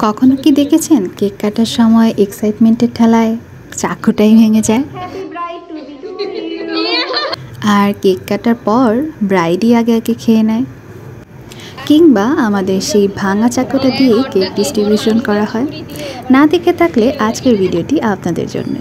কখনো কি দেখেছেন কেক কাটার সময় এক্সাইটমেন্টের ঠেলায় চাকুটাই ভেঙে যায়, আর কেক কাটার পর ব্রাইডই আগে আগে খেয়ে নেয়, কিংবা আমাদের সেই ভাঙা চাকুটা দিয়ে কেক ডিস্ট্রিবিউশন করা হয়? না দেখে থাকলে আজকের ভিডিওটি আপনাদের জন্য।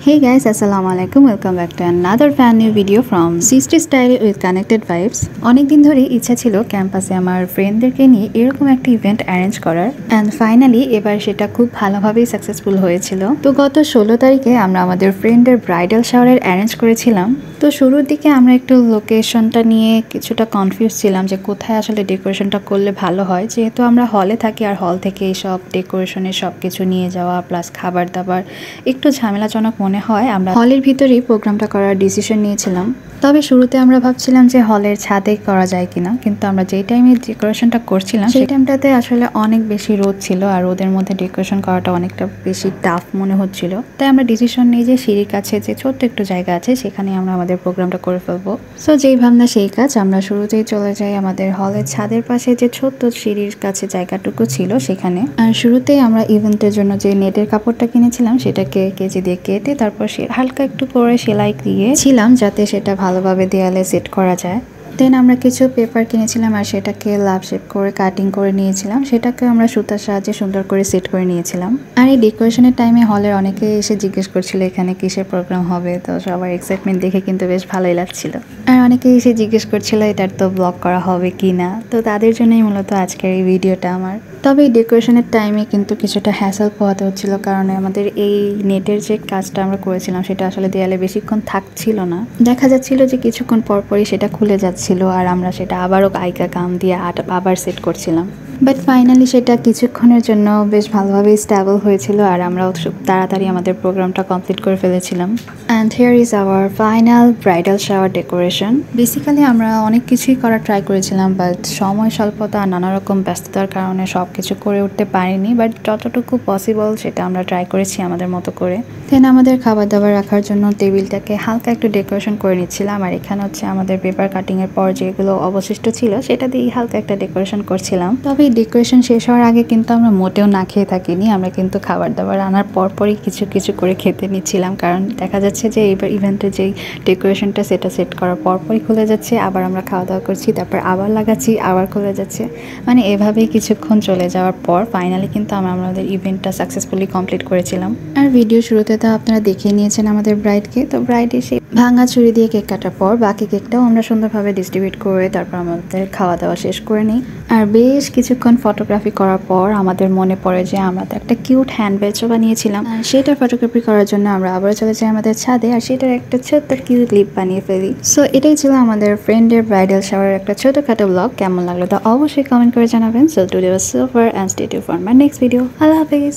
Hey guys, Assalamualaikum. Welcome back to another brand new video from Sister Style with Connected Vibes. অনেক দিন ধরে ইচ্ছা ছিল ক্যাম্পাসে আমার ফ্রেন্ডদেরকে নিয়ে এরকম একটা ইভেন্ট অ্যারেঞ্জ করার, অ্যান্ড ফাইনালি এবার সেটা খুব ভালোভাবেই সাকসেসফুল হয়েছিল। তো গত 16 তারিখে আমরা আমাদের ফ্রেন্ডের ব্রাইডাল শাওয়ারের অ্যারেঞ্জ করেছিলাম। তো শুরুর দিকে আমরা একটু লোকেশনটা নিয়ে কিছুটা কনফিউজ ছিলাম যে কোথায় আসলে ডেকোরেশনটা করলে ভালো হয়, যেহেতু আমরা হলে থাকি আর হল থেকে এইসব ডেকোরেশনের সব কিছু নিয়ে যাওয়া প্লাস খাবার দাবার একটু ঝামেলাজনক মনে হয়। আমরা হলের ভিতরেই প্রোগ্রামটা করার ডিসিশন নিয়েছিলাম। তবে শুরুতে আমরা ভাবছিলাম যে হলের ছাদে করা যায় কিনা, কিন্তু আমরা যেই টাইমে ডেকোরেশনটা করছিলাম সেই টাইমটাতে আসলে অনেক বেশি রোদ ছিল, আর রোদের মধ্যে ডেকোরেশন করাটা অনেকটা বেশি টাফ মনে হচ্ছিল। তাই আমরা ডিসিশন নিই যে সিঁড়ির কাছে যে ছোট্ট একটু জায়গা আছে সেখানে আমরা আমাদের প্রোগ্রামটা করে ফেলবো। সো যেই ভাবনা সেই কাজ, আমরা শুরুতেই চলে যাই আমাদের হলের ছাদের পাশে যে ছোট্ট সিঁড়ির কাছে জায়গাটুকু ছিল সেখানে। আর শুরুতেই আমরা ইভেন্টের জন্য যে নেটের কাপড়টা কিনেছিলাম সেটাকে কেজি দিয়ে কেটে তারপর হালকা একটু করে সেলাই দিয়েছিলাম যাতে সেটা ভালোভাবে দেয়ালে সেট করা যায়। দেন আমরা কিছু পেপার কিনেছিলাম আর সেটাকে লাভ শেপ করে কাটিং করে নিয়েছিলাম, সেটাকে আমরা সুতার সাহায্যে সুন্দর করে সেট করে নিয়েছিলাম। আর এই ডেকোরেশনের টাইমে হলের অনেকে এসে জিজ্ঞেস করছিল এখানে কিসের প্রোগ্রাম হবে, তো সবার এক্সাইটমেন্ট দেখে কিন্তু বেশ ভালোই লাগছিল। আর অনেকে এসে জিজ্ঞেস করছিল এটার তো ব্লগ করা হবে কি না, তো তাদের জন্যই মূলত আজকের এই ভিডিওটা আমার। তবে এই ডেকোরেশনের টাইমে কিন্তু কিছুটা হ্যাসেল পোহাতে হচ্ছিল, কারণ আমাদের এই নেটের যে কাজটা আমরা করেছিলাম সেটা আসলে দেয়ালে বেশিক্ষণ থাকছিল না, দেখা যাচ্ছিল যে কিছুক্ষণ পরপরই সেটা খুলে যাচ্ছিল, আর আমরা সেটা আবারও আইকা কাম দিয়ে আবার সেট করছিলাম। বাট ফাইনালি সেটা কিছুক্ষণের জন্য বেশ ভালোভাবে স্টেবল হয়েছিল, আর আমরাও খুব তাড়াতাড়ি আমাদের প্রোগ্রামটা কমপ্লিট করে ফেলেছিলাম। And here is our final bridal shower decoration. Basically আমরা অনেক কিছুই করার ট্রাই করেছিলাম, বাট সময় স্বল্পতা আর নানা রকম ব্যস্ততার কারণে সব কিছু করে উঠতে পারিনি, বাট যতটুকু পসিবল সেটা আমরা ট্রাই করেছি আমাদের মতো করে। দেন আমাদের খাবার দাবার রাখার জন্য টেবিলটাকে হালকা একটু ডেকোরেশন করে নিচ্ছিলাম, আর এখানে হচ্ছে আমাদের পেপার কাটিংয়ের পর যেগুলো অবশিষ্ট ছিল সেটা দিয়ে হালকা একটা ডেকোরেশন করছিলাম। তবে এই ডেকোরেশন শেষ হওয়ার আগে কিন্তু আমরা মোটেও না খেয়ে থাকিনি, আমরা কিন্তু খাবার দাবার আনার পরপরই কিছু কিছু করে খেতে নিচ্ছিলাম, কারণ দেখা যাচ্ছে যে এইবার ইভেন্টের যেই ডেকোরেশনটা সেটা সেট করার পরপরই খুলে যাচ্ছে, আবার আমরা খাওয়া দাওয়া করছি, তারপর আবার লাগাচ্ছি, আবার খুলে যাচ্ছে, মানে এভাবেই কিছুক্ষণ চলে যাওয়ার পর ফাইনালি কিন্তু আমরা আমাদের ইভেন্টটা সাকসেসফুলি কমপ্লিট করেছিলাম। আর ভিডিও শুরুতে তো আপনারা দেখে নিয়েছেন আমাদের ব্রাইডকে। তো ব্রাইডের সেই ভাঙা ছুরি দিয়ে কেক কাটার পর বাকি কেকটাও আমরা সুন্দরভাবে ডিস্ট্রিবিউট করে তারপর আমাদের খাওয়া দাওয়া শেষ করে নিই। আর বেশ কিছুক্ষণ ফটোগ্রাফি করার পর আমাদের মনে পড়ে যে আমরা তো একটা কিউট হ্যান্ড বেলচও বানিয়েছিলাম, আর সেটা ফটোগ্রাফি করার জন্য আমরা আবারও চলে যাই আমাদের ছাদে, আর সেটার একটা ছোট্ট কিউট ক্লিপ বানিয়ে ফেলি। সো এটাই ছিল আমাদের ফ্রেন্ডের ব্রাইডাল শাওয়ারের একটা ছোটখাটো ব্লগ। কেমন লাগলো তা অবশ্যই কমেন্ট করে জানাবেন। So today was so far, and stay tuned for my next video. আল্লাহ হাফেজ।